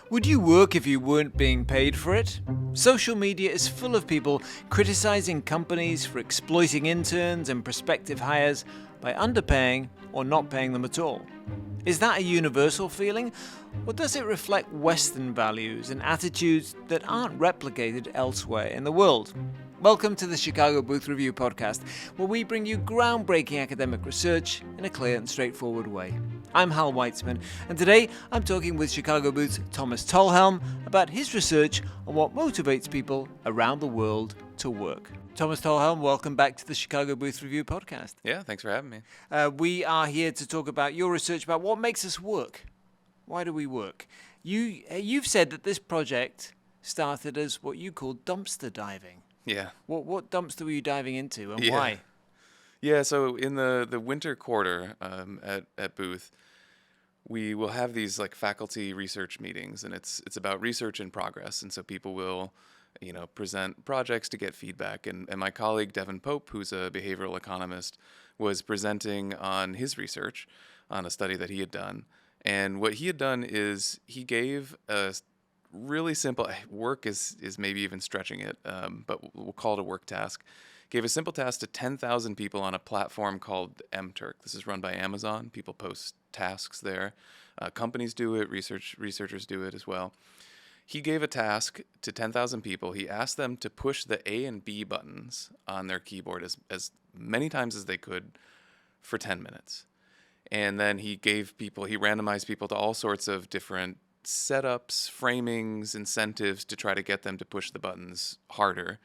Would you work if you weren't being paid for it? Social media is full of people criticizing companies for exploiting interns and prospective hires by underpaying or not paying them at all. Is that a universal feeling, or does it reflect Western values and attitudes that aren't replicated elsewhere in the world? Welcome to the Chicago Booth Review podcast, where we bring you groundbreaking academic research in a clear and straightforward way. I'm Hal Weitzman, and today I'm talking with Chicago Booth's Thomas Tolhelm about his research on what motivates people around the world to work. Thomas Tolhelm, welcome back to the Chicago Booth Review podcast. Yeah, thanks for having me. We are here to talk about your research about what makes us work. Why do we work? You've said that this project started as what you call dumpster diving. Yeah. What dumpster were you diving into and Yeah. why? Yeah, so in the winter quarter at Booth, we will have these like faculty research meetings, and it's about research in progress. And so people will, present projects to get feedback. And my colleague, Devin Pope, who's a behavioral economist, was presenting on his research on a study that he had done. And what he had done is he gave a really simple work is maybe even stretching it, but we'll call it a work task. Gave a simple task to 10,000 people on a platform called mTurk. This is run by Amazon. People post tasks there. Companies do it. Researchers do it as well. He gave a task to 10,000 people. He asked them to push the A and B buttons on their keyboard as many times as they could for 10 minutes. And then he randomized people to all sorts of different setups, framings, incentives to try to get them to push the buttons harder.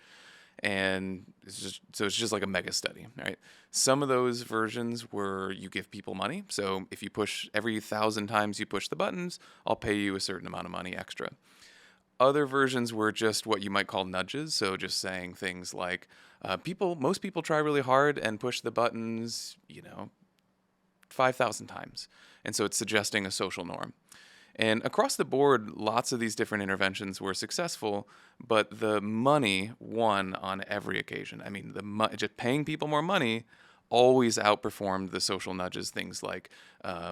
And it's just like a mega study, right? Some of those versions were you give people money. So if you push every 1,000 times you push the buttons, I'll pay you a certain amount of money extra. Other versions were just what you might call nudges. So just saying things like most people try really hard and push the buttons, 5,000 times. And so it's suggesting a social norm. And across the board, lots of these different interventions were successful, but the money won on every occasion. I mean, just paying people more money always outperformed the social nudges, things like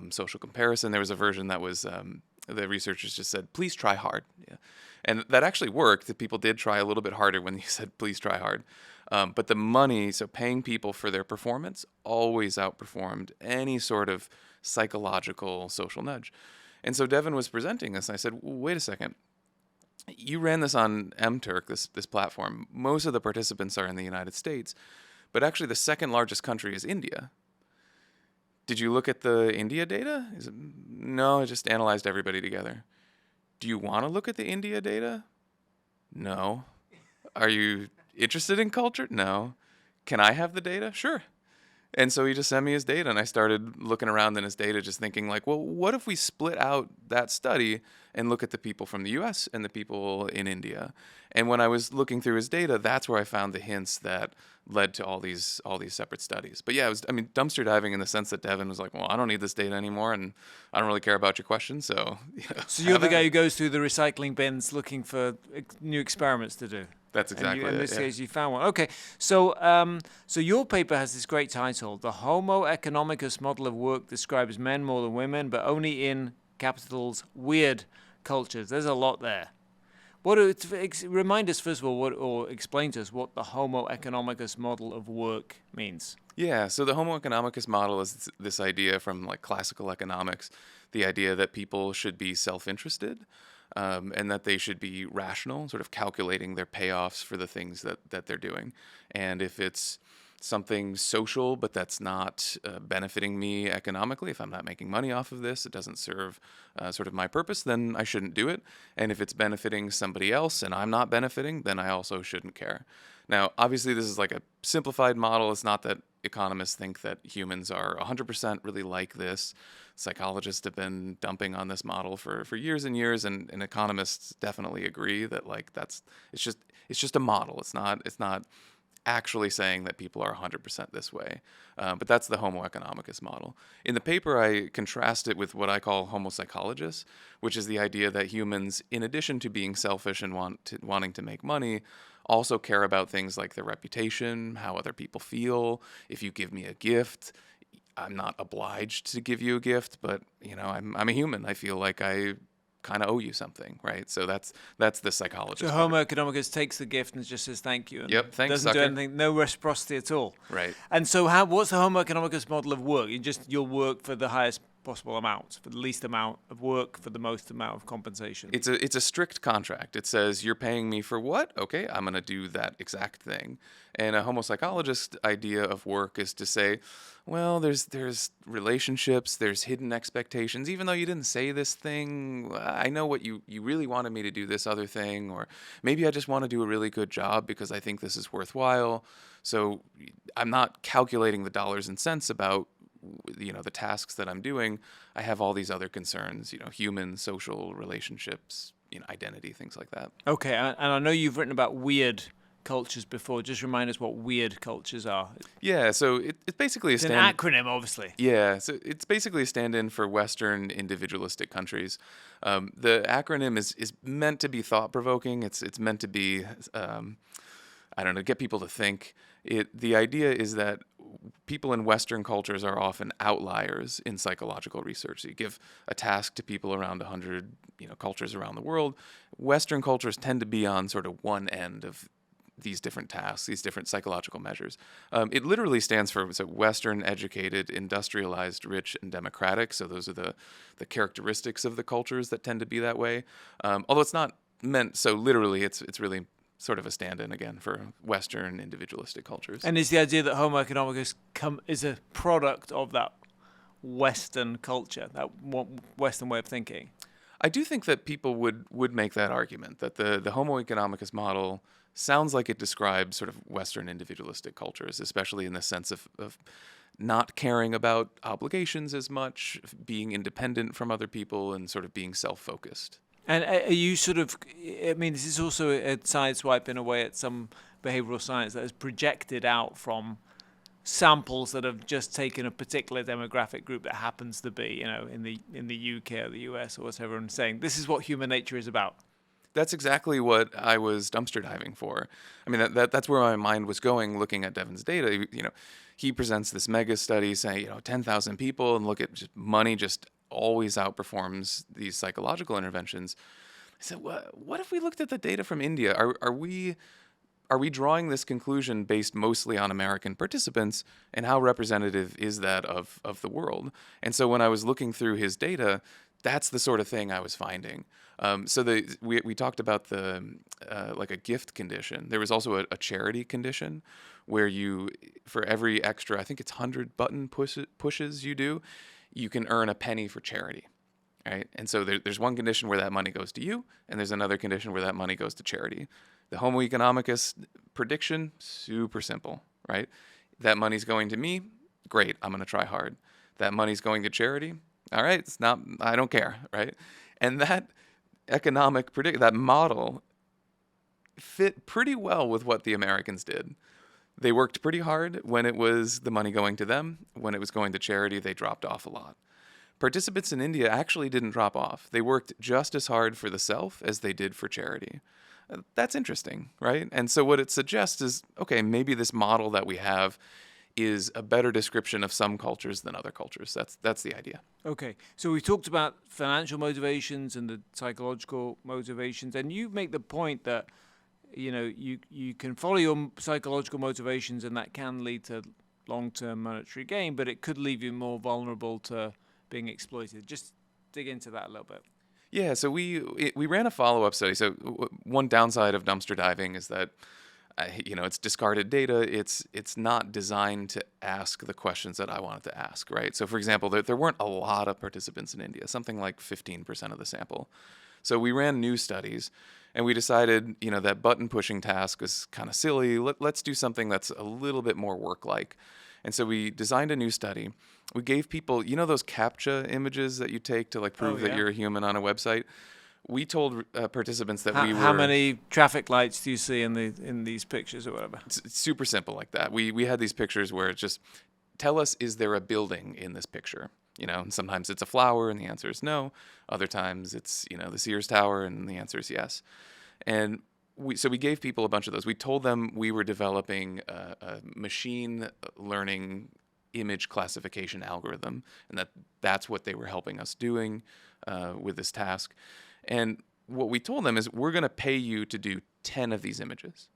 social comparison. There was a version that was, the researchers just said, please try hard. Yeah. And that actually worked. People did try a little bit harder when you said, please try hard. But the money, so paying people for their performance, always outperformed any sort of psychological social nudge. And so Devin was presenting this, and I said, wait a second. You ran this on mTurk, this platform. Most of the participants are in the United States, but actually the second largest country is India. Did you look at the India data? No, I just analyzed everybody together. Do you want to look at the India data? No. Are you interested in culture? No. Can I have the data? Sure. And so he just sent me his data, and I started looking around in his data, just thinking like, well, what if we split out that study and look at the people from the US and the people in India? And when I was looking through his data, that's where I found the hints that led to all these separate studies. But yeah, dumpster diving in the sense that Devin was like, well, I don't need this data anymore, and I don't really care about your questions, so. So you're the guy who goes through the recycling bins looking for new experiments to do. That's exactly it. In this case, you found one. Okay, so your paper has this great title: "The Homo economicus model of work describes men more than women, but only in capitals weird cultures." There's a lot there. Remind us first of all, or explain to us what the Homo economicus model of work means. Yeah, so the Homo economicus model is this idea from like classical economics, the idea that people should be self-interested. And that they should be rational, sort of calculating their payoffs for the things that they're doing. And if it's something social, but that's not benefiting me economically, if I'm not making money off of this, it doesn't serve sort of my purpose, then I shouldn't do it. And if it's benefiting somebody else and I'm not benefiting, then I also shouldn't care. Now, obviously, this is like a simplified model. It's not that economists think that humans are 100% really like this. Psychologists have been dumping on this model for years and years, and economists definitely agree that like it's just a model. It's not actually saying that people are 100% this way. But that's the Homo economicus model. In the paper, I contrast it with what I call Homo psychologist, which is the idea that humans, in addition to being selfish and wanting to make money, also care about things like their reputation, how other people feel. If you give me a gift, I'm not obliged to give you a gift, but I'm a human. I feel like I kind of owe you something, right? So that's the psychologist. So Homo economicus takes the gift and just says thank you. And Yep, thanks, doesn't do sucker. anything, no reciprocity at all. Right. And so what's the Homo economicus model of work? You'll work for the highest possible amount, for the least amount of work, for the most amount of compensation. It's a strict contract. It says you're paying me for what? Okay, I'm going to do that exact thing. And a homo psychologist idea of work is to say, well, there's relationships, there's hidden expectations. Even though you didn't say this thing, I know what you really wanted me to do this other thing, or maybe I just want to do a really good job because I think this is worthwhile. So I'm not calculating the dollars and cents about the tasks that I'm doing. I have all these other concerns, human, social relationships, identity, things like that. Okay, and I know you've written about weird cultures before. Just remind us what weird cultures are. Yeah, so it's basically It's an acronym, obviously. Yeah, so it's basically a stand-in for Western individualistic countries. The acronym is meant to be thought-provoking. It's meant to be, I don't know, get people to think. The idea is that people in Western cultures are often outliers in psychological research. So you give a task to people around 100, cultures around the world. Western cultures tend to be on sort of one end of these different tasks, these different psychological measures. It literally stands for Western, educated, industrialized, rich, and democratic. So those are the characteristics of the cultures that tend to be that way. Although it's not meant so literally, it's really sort of a stand-in again for Western individualistic cultures. And is the idea that Homo economicus is a product of that Western culture, that Western way of thinking? I do think that people would make that argument, that the Homo economicus model sounds like it describes sort of Western individualistic cultures, especially in the sense of not caring about obligations as much, being independent from other people, and sort of being self-focused. And are you sort of, I mean, this is also a sideswipe in a way at some behavioral science that is projected out from samples that have just taken a particular demographic group that happens to be, in the UK or the US or whatever, and saying this is what human nature is about. That's exactly what I was dumpster diving for. I mean, that's where my mind was going looking at Devin's data. He presents this mega study saying, 10,000 people, and look at money just always outperforms these psychological interventions. I said, what if we looked at the data from India? Are we drawing this conclusion based mostly on American participants, and how representative is that of the world? And so when I was looking through his data, that's the sort of thing I was finding. So we talked about like a gift condition. There was also a charity condition where for every extra, I think it's 100 button pushes you do, you can earn a penny for charity, right? And so there's one condition where that money goes to you, and there's another condition where that money goes to charity. The Homo economicus prediction, super simple, right? That money's going to me, great, I'm going to try hard. That money's going to charity, all right, I don't care, right? And that that model fit pretty well with what the Americans did. They worked pretty hard when it was the money going to them. When it was going to charity, they dropped off a lot. Participants in India actually didn't drop off. They worked just as hard for the self as they did for charity. That's interesting, right? And so what it suggests is, okay, maybe this model that we have is a better description of some cultures than other cultures. That's the idea. Okay, so we talked about financial motivations and the psychological motivations, and you make the point that you can follow your psychological motivations, and that can lead to long-term monetary gain, but it could leave you more vulnerable to being exploited. Just dig into that a little bit. Yeah, so we ran a follow-up study. So one downside of dumpster diving is that it's discarded data. It's not designed to ask the questions that I wanted to ask, right? So for example, there weren't a lot of participants in India, something like 15% of the sample. So we ran new studies, and we decided, that button pushing task was kind of silly. Let's do something that's a little bit more work-like. And so we designed a new study. We gave people, those CAPTCHA images that you take to prove that you're a human on a website. We told participants that how many traffic lights do you see in these pictures or whatever? It's super simple like that. We had these pictures where it's just, tell us, is there a building in this picture? And sometimes it's a flower, and the answer is no. Other times it's, the Sears Tower, and the answer is yes. And so we gave people a bunch of those. We told them we were developing a machine learning image classification algorithm, and that's what they were helping us doing with this task. And what we told them is we're going to pay you to do 10 of these images.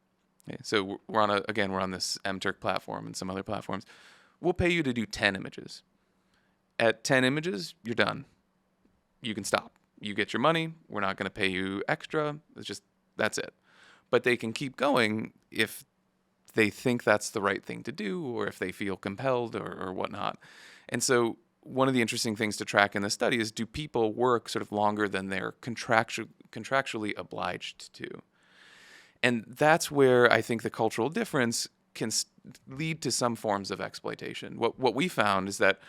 Okay, so we're on this MTurk platform and some other platforms. We'll pay you to do 10 images. At 10 images, you're done. You can stop. You get your money. We're not going to pay you extra. That's it. But they can keep going if they think that's the right thing to do, or if they feel compelled or whatnot. And so one of the interesting things to track in the study is, do people work sort of longer than they're contractually obliged to? And that's where I think the cultural difference can lead to some forms of exploitation. What we found is that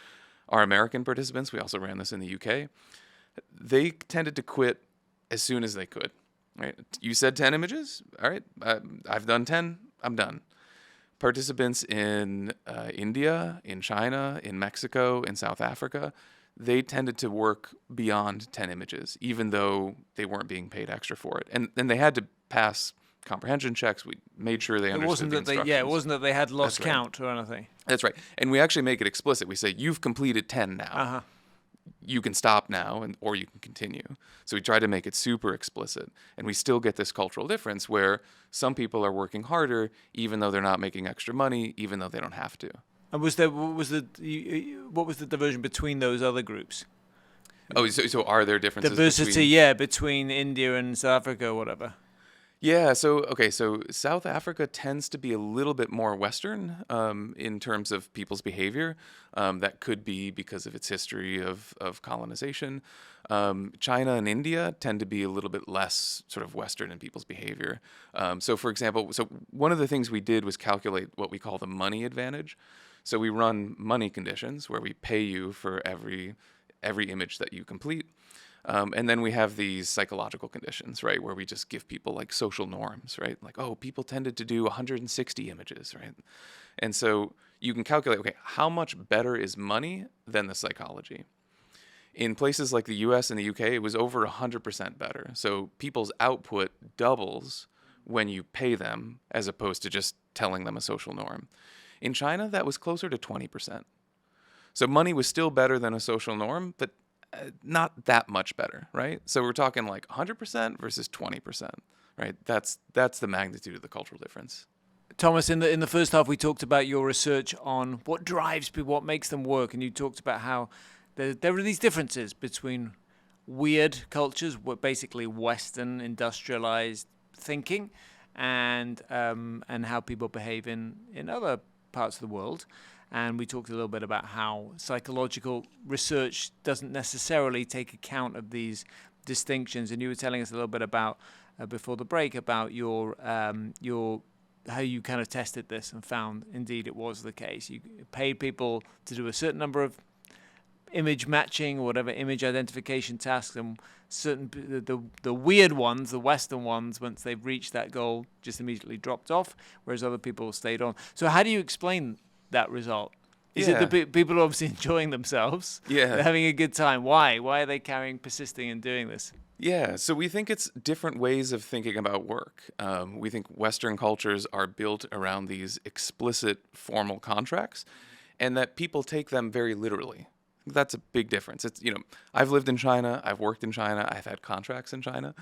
our American participants, we also ran this in the UK, they tended to quit as soon as they could. Right? You said 10 images? All right, I've done 10, I'm done. Participants in India, in China, in Mexico, in South Africa, they tended to work beyond 10 images, even though they weren't being paid extra for it. And they had to pass comprehension checks. We made sure they understood the instructions. It wasn't that they had lost count or anything. That's right. And we actually make it explicit. We say, you've completed 10 now. Uh-huh. You can stop now, or you can continue. So we try to make it super explicit. And we still get this cultural difference where some people are working harder, even though they're not making extra money, even though they don't have to. And what was the diversion between those other groups? Oh, so are there differences? Diversity, between India and South Africa or whatever. Yeah, so South Africa tends to be a little bit more Western in terms of people's behavior. That could be because of its history of colonization. China and India tend to be a little bit less sort of Western in people's behavior. So for example, one of the things we did was calculate what we call the money advantage. So we run money conditions where we pay you for every image that you complete. And then we have these psychological conditions, right, where we just give people like social norms, right? Like, oh, people tended to do 160 images, right? And so you can calculate, okay, how much better is money than the psychology? In places like the US and the UK, it was over 100% better. So people's output doubles when you pay them as opposed to just telling them a social norm. In China, that was closer to 20%. So money was still better than a social norm, but not that much better, right? So we're talking like 100% versus 20%, right? That's the magnitude of the cultural difference. Thomas, in the first half, we talked about your research on what drives people, what makes them work, and you talked about how there are these differences between weird cultures, basically Western industrialized thinking, and how people behave in other parts of the world. And we talked a little bit about how psychological research doesn't necessarily take account of these distinctions. And you were telling us a little bit about before the break about your how you kind of tested this and found indeed it was the case. You paid people to do a certain number of image matching or whatever image identification tasks, and certain the weird ones, the Western ones, once they've reached that goal, just immediately dropped off, whereas other people stayed on. So how do you explain that result? Is it the people are obviously enjoying themselves? Yeah. They're having a good time. Why? Why are they persisting and doing this? Yeah, so we think it's different ways of thinking about work. We think Western cultures are built around these explicit formal contracts, and that people take them very literally. That's a big difference. It's, I've lived in China, I've worked in China, I've had contracts in China.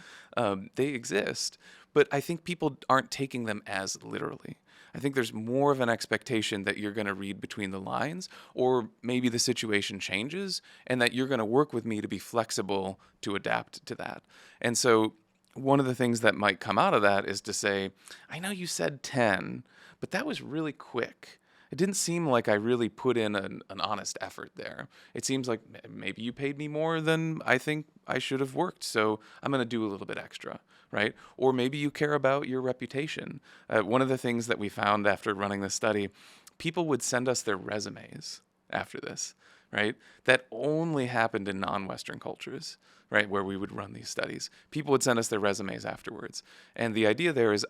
They exist, but I think people aren't taking them as literally. I think there's more of an expectation that you're going to read between the lines, or maybe the situation changes and that you're going to work with me to be flexible to adapt to that. And so one of the things that might come out of that is to say, I know you said 10, but that was really quick. It didn't seem like I really put in an honest effort there. It seems like maybe you paid me more than I think I should have worked, so I'm going to do a little bit extra, right? Or maybe you care about your reputation. One of the things that we found after running this study, people would send us their resumes after this, right? That only happened in non-Western cultures, right, where we would run these studies. People would send us their resumes afterwards. And the idea there is,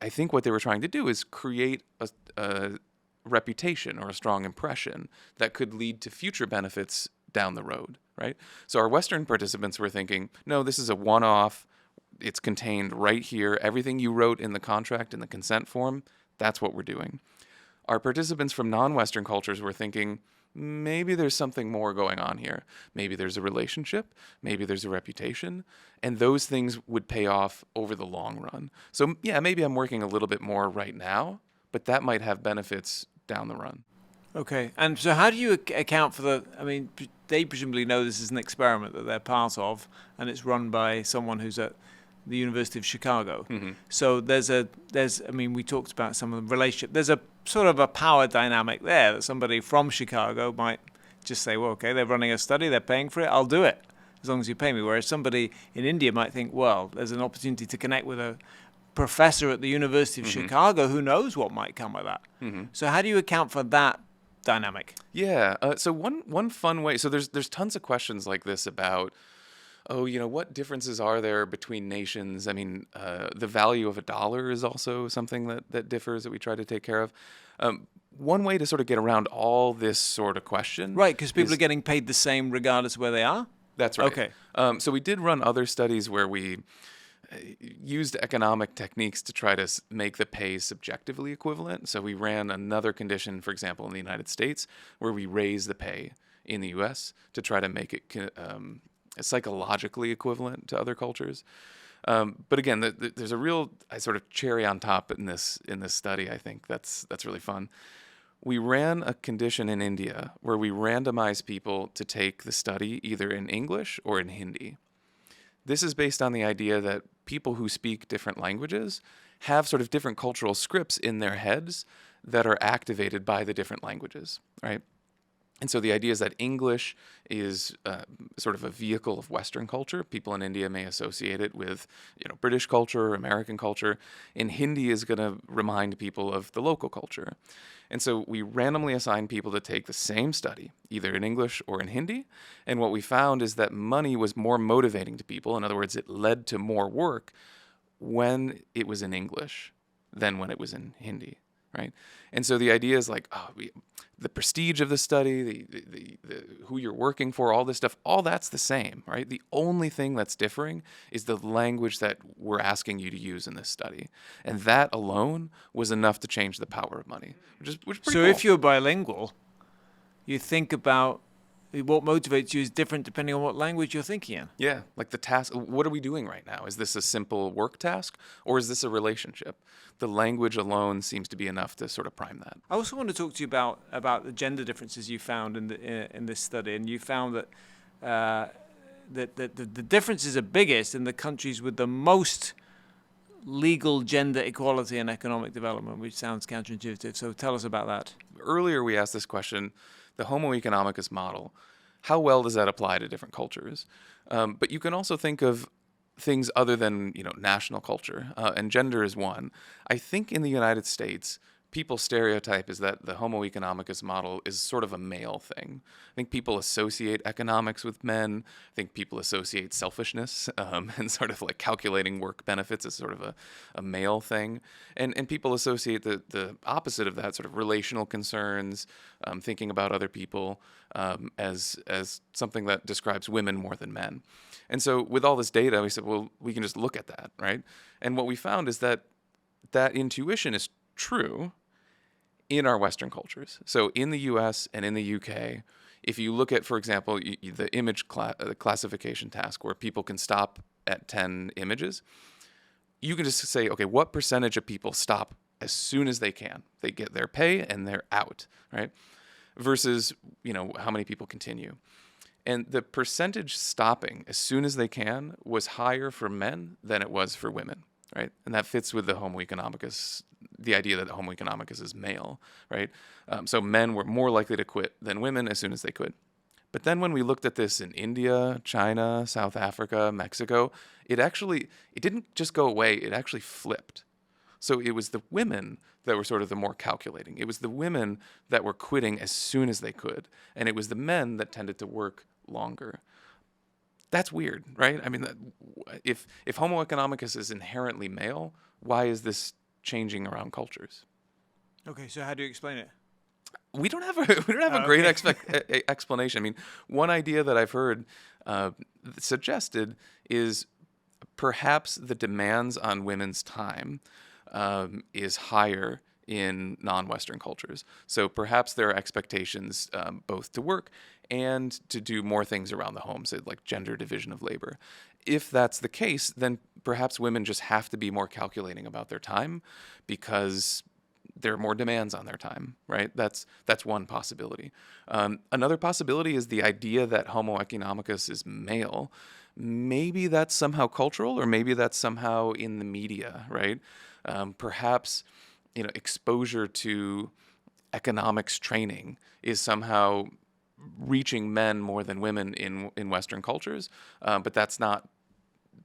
I think what they were trying to do is create a reputation or a strong impression that could lead to future benefits down the road, right? So our Western participants were thinking, no, this is a one-off. It's contained right here. Everything you wrote in the contract, in the consent form, that's what we're doing. Our participants from non-Western cultures were thinking, maybe there's something more going on here. Maybe there's a relationship, maybe there's a reputation, and those things would pay off over the long run. So yeah, maybe I'm working a little bit more right now, but that might have benefits down the run. Okay. And so how do you account for I mean, they presumably know this is an experiment that they're part of, and it's run by someone who's at the University of Chicago. So I mean, we talked about some of the relationship. There's a sort of a power dynamic there that somebody from Chicago might just say, well, okay, they're running a study, they're paying for it, I'll do it as long as you pay me. Whereas somebody in India might think, well, there's an opportunity to connect with a professor at the University of Chicago who knows what might come of that. So how do you account for that dynamic? Yeah. So one fun way. So there's tons of questions like this about, oh, what differences are there between nations? I mean, the value of a dollar is also something that differs that we try to take care of. One way to sort of get around all this sort of question, right? Because people are getting paid the same regardless of where they are. That's right. Okay. So we did run other studies where we used economic techniques to try to make the pay subjectively equivalent. So we ran another condition, for example, in the United States, where we raised the pay in the U.S. to try to make it psychologically equivalent to other cultures. But again, there's a real sort of cherry on top in this study. I think that's really fun. We ran a condition in India where we randomized people to take the study either in English or in Hindi. This is based on the idea that people who speak different languages have sort of different cultural scripts in their heads that are activated by the different languages, right? And so the idea is that English is sort of a vehicle of Western culture. People in India may associate it with, British culture or American culture. And Hindi is going to remind people of the local culture. And so we randomly assigned people to take the same study, either in English or in Hindi. And what we found is that money was more motivating to people. In other words, it led to more work when it was in English than when it was in Hindi, right? And so the idea is like, the prestige of the study, the who you're working for, all this stuff, all that's the same, right? The only thing that's differing is the language that we're asking you to use in this study. And that alone was enough to change the power of money, which is pretty cool. So if you're bilingual, you think about what motivates you is different depending on what language you're thinking in. Yeah, like the task, what are we doing right now? Is this a simple work task or is this a relationship? The language alone seems to be enough to sort of prime that. I also want to talk to you about the gender differences you found in this study, and you found that the differences are biggest in the countries with the most legal gender equality and economic development, which sounds counterintuitive. So tell us about that. Earlier we asked this question, the Homo economicus model, how well does that apply to different cultures? But you can also think of things other than national culture, and gender is one. I think in the United States, people's stereotype is that the Homo economicus model is sort of a male thing. I think people associate economics with men. I think people associate selfishness and sort of like calculating work benefits as sort of a male thing. And people associate the opposite of that, sort of relational concerns, thinking about other people as something that describes women more than men. And so with all this data, we said, well, we can just look at that, right? And what we found is that intuition is true in our Western cultures. So in the US and in the UK, if you look at, for example, the image classification task where people can stop at 10 images, you can just say, okay, what percentage of people stop as soon as they can? They get their pay and they're out, right? Versus, how many people continue. And the percentage stopping as soon as they can was higher for men than it was for women, right? And that fits with the Homo economicus, the idea that the Homo economicus is male, right? So men were more likely to quit than women as soon as they could. But then when we looked at this in India, China, South Africa, Mexico, it didn't just go away, it actually flipped. So it was the women that were sort of the more calculating. It was the women that were quitting as soon as they could. And it was the men that tended to work longer. That's weird, right? I mean, if Homo economicus is inherently male, why is this changing around cultures? Okay, so how do you explain it? We don't have a great explanation. I mean, one idea that I've heard suggested is perhaps the demands on women's time is higher in non-Western cultures. So perhaps there are expectations both to work and to do more things around the home, so like gender division of labor. If that's the case, then perhaps women just have to be more calculating about their time because there are more demands on their time, right? That's one possibility. Another possibility is the idea that Homo economicus is male. Maybe that's somehow cultural, or maybe that's somehow in the media, right? Perhaps, exposure to economics training is somehow reaching men more than women in Western cultures, but that's not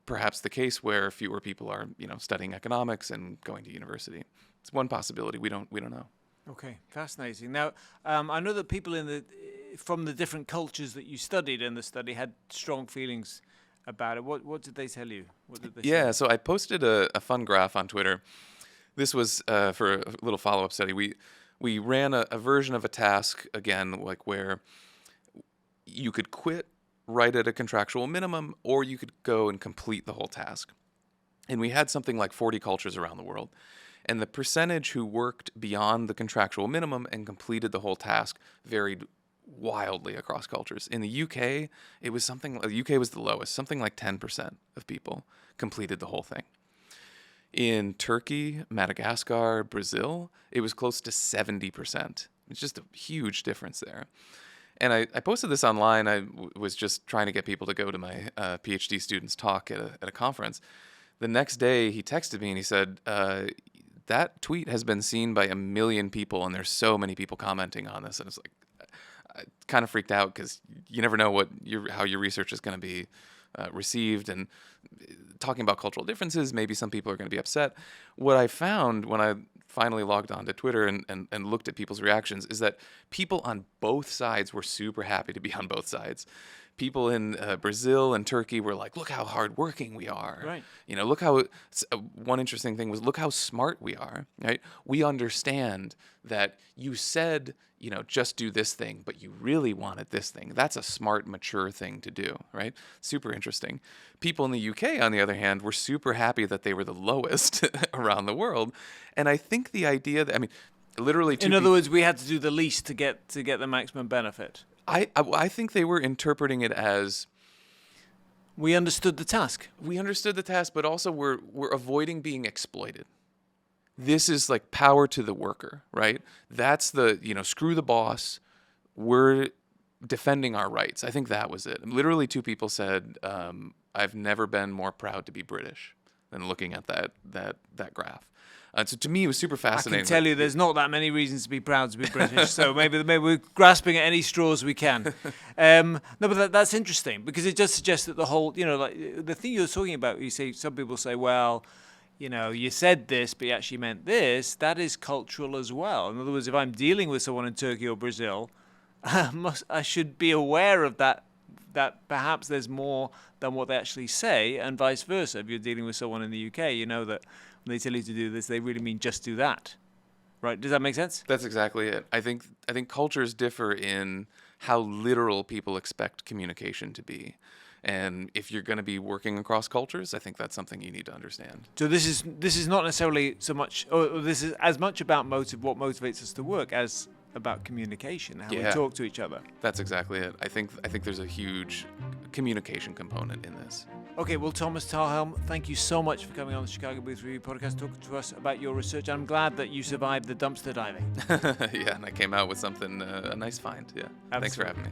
perhaps the case where fewer people are, studying economics and going to university. It's one possibility. We don't know. Okay, fascinating. Now, I know that people from the different cultures that you studied in the study had strong feelings about it. What did they tell you? What did they say? So I posted a fun graph on Twitter. This was for a little follow-up study. We ran a version of a task, again, like where you could quit right at a contractual minimum, or you could go and complete the whole task. And we had something like 40 cultures around the world. And the percentage who worked beyond the contractual minimum and completed the whole task varied wildly across cultures. In the UK, the UK was the lowest, something like 10% of people completed the whole thing. In Turkey, Madagascar, Brazil, it was close to 70%. It's just a huge difference there. And I posted this online. I was just trying to get people to go to my PhD student's talk at a conference. The next day, he texted me and he said, that tweet has been seen by 1 million people, and there's so many people commenting on this. And it's like, I kind of freaked out because you never know how your research is going to be received. And talking about cultural differences, maybe some people are going to be upset. What I found when I finally logged on to Twitter and looked at people's reactions is that people on both sides were super happy to be on both sides. People in Brazil and Turkey were like, look how hardworking we are. Right. Look how, one interesting thing was, look how smart we are, right? We understand that you said, just do this thing, but you really wanted this thing. That's a smart, mature thing to do, right? Super interesting. People in the UK, on the other hand, were super happy that they were the lowest around the world. And I think the idea that, literally in other words, we had to do the least to get the maximum benefit. I think they were interpreting it as we understood the task. We understood the task, but also we're avoiding being exploited. This is like power to the worker, right? That's the, screw the boss. We're defending our rights. I think that was it. Literally 2 people said, I've never been more proud to be British than looking at that graph. So to me, it was super fascinating. I can tell you there's not that many reasons to be proud to be British, so maybe we're grasping at any straws we can. No, but that's interesting, because it does suggest that the whole, like the thing you're talking about, some people say, well, you said this, but you actually meant this. That is cultural as well. In other words, if I'm dealing with someone in Turkey or Brazil, I should be aware of that perhaps there's more than what they actually say, and vice versa. If you're dealing with someone in the UK, you know that when they tell you to do this, they really mean just do that. Right? Does that make sense? That's exactly it. I think cultures differ in how literal people expect communication to be. And if you're going to be working across cultures, I think that's something you need to understand. So this is not necessarily so much, or this is as much about what motivates us to work as about communication, how we talk to each other. That's exactly it. I think there's a huge communication component in this. Okay, well, Thomas Tarhelm, thank you so much for coming on the Chicago Booth Review podcast, talking to us about your research. I'm glad that you survived the dumpster diving. Yeah, and I came out with something, a nice find. Yeah. Absolutely. Thanks for having me.